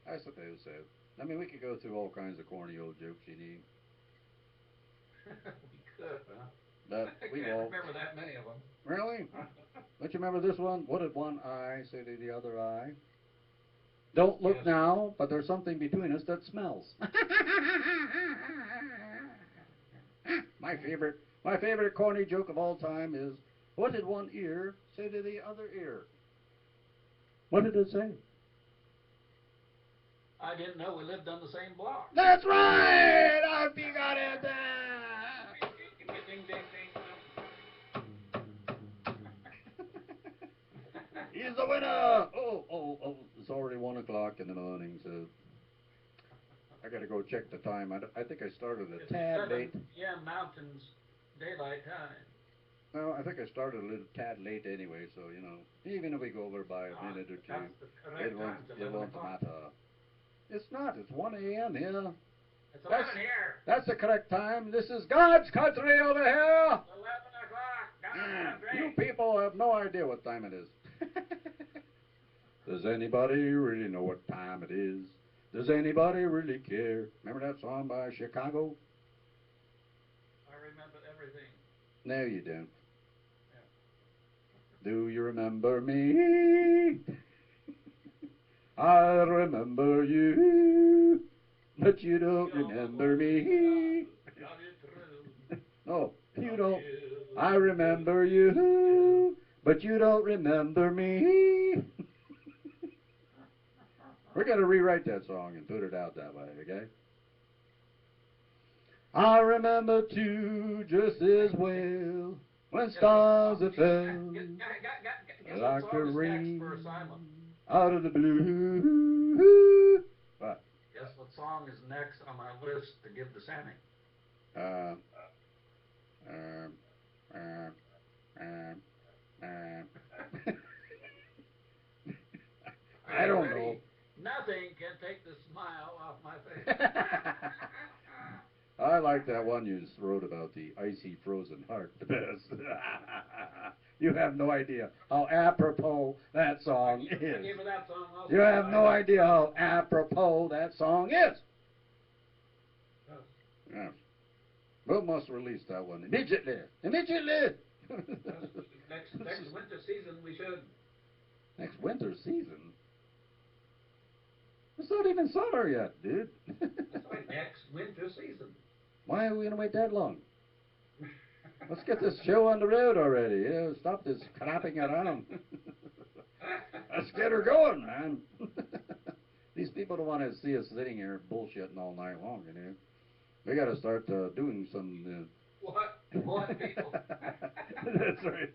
I suppose so. I mean, we could go through all kinds of corny old jokes, you know. We could, huh? But we I can't won't. remember that many of them. Really? Don't you remember this one? What did one eye say to the other eye? Don't look Yes. now, but there's something between us that smells. My favorite corny joke of all time is, what did one ear say to the other ear? What did it say? I didn't know we lived on the same block. That's right! RP got it! Ding, ding, ding. He's the winner! Oh, it's already 1 o'clock in the morning, so I gotta go check the time. I think I started a tad late. Yeah, Mountains Daylight Time. No, I think I started a little tad late anyway, so, you know, even if we go over by a minute or two, That's the correct time. It's it 11 won't o'clock. matter. It's not. It's 1 a.m. here. It's 11 here. That's the correct time. This is God's country over here. 11 o'clock. God's country. You people have no idea what time it is. Does anybody really know what time it is? Does anybody really care? Remember that song by Chicago? I remember everything. No, you don't. Yeah. Do you remember me? I remember you, but you don't remember me. No, you don't. I remember you, but you don't remember me. We're going to rewrite that song and put it out that way, okay? I remember too just as well when stars have fell like the rain out of the blue. What? Guess what song is next on my list to give to Sammy? Uh, um, um, um, I don't know. Nothing can take the smile off my face. I like that one you just wrote about the icy frozen heart the best. You have no idea how apropos that song I is. gave her that song also. You have no idea how apropos that song is. Yes. Yes. We must release that one immediately. Immediately. Yes. Next winter season we should. Next winter season? It's not even summer yet, dude. That's right, next winter season. Why are we going to wait that long? Let's get this show on the road already. Yeah, stop this clapping around. Let's get her going, man. These people don't want to see us sitting here bullshitting all night long, you know. We got to start doing some... What people? That's right.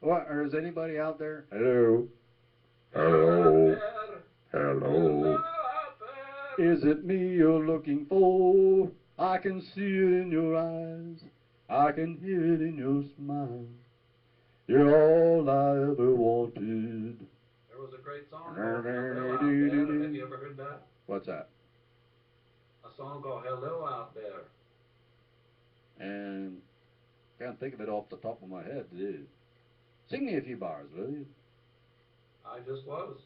What, or is anybody out there? Hello? Hello? Hello? Is it me you're looking for? I can see it in your eyes. I can hear it in your smile. You're all I ever wanted. There was a great song called Hello Out There. Have you ever heard that? What's that? A song called Hello Out There. And can't think of it off the top of my head, dude. Sing me a few bars, will you? I just was.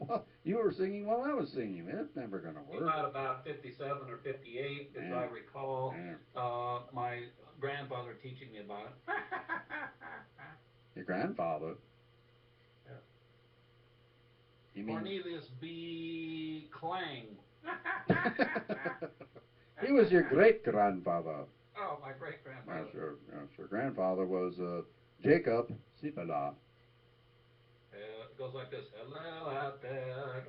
Well, you were singing while I was singing. It's never going to work. About 57 or 58, if Yeah. I recall. Yeah. My grandfather teaching me about it. Your grandfather? Yeah. You mean... Cornelius B. Klang. He was your great-grandfather. Oh, my great-grandfather. Yes, your grandfather was Jacob Sipala. It goes like this. Hello out there.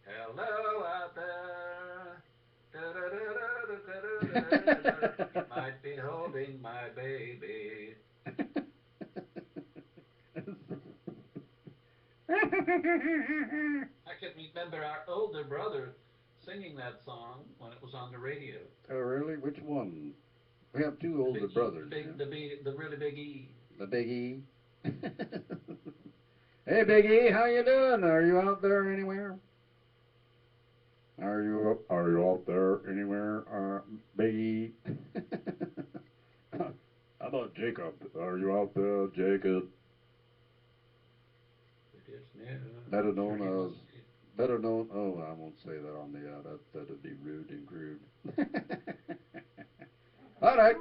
Hello out there. You might be holding my baby. I can remember our older brother singing that song when it was on the radio. Oh, really? Which one? We have two older brothers. The really big E. The big E? Hey, Big E, how you doing? Are you out there anywhere? Are you out there anywhere, Big E? How about Jacob? Are you out there, Jacob? Better known. Oh, I won't say that on the that'd be rude and crude. All right.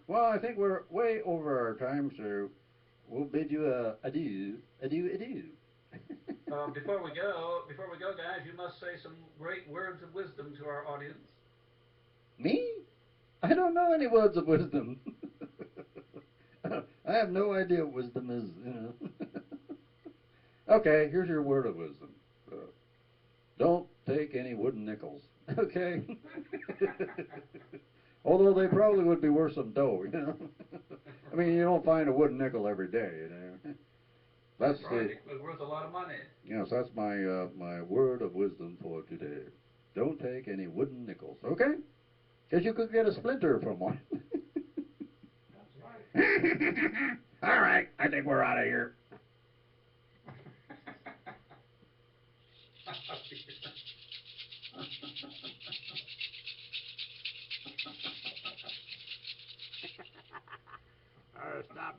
Well, I think we're way over our time, so we'll bid you adieu, adieu, adieu. Before we go, guys, you must say some great words of wisdom to our audience. Me? I don't know any words of wisdom. I have no idea what wisdom is, you know. Okay, here's your word of wisdom. Don't take any wooden nickels, okay? Although they probably would be worth some dough, you know. I mean, you don't find a wooden nickel every day, you know. That's right. It was worth a lot of money. Yes, that's my my word of wisdom for today. Don't take any wooden nickels, okay? Because you could get a splinter from one. That's right. All right, I think we're out of here. Stop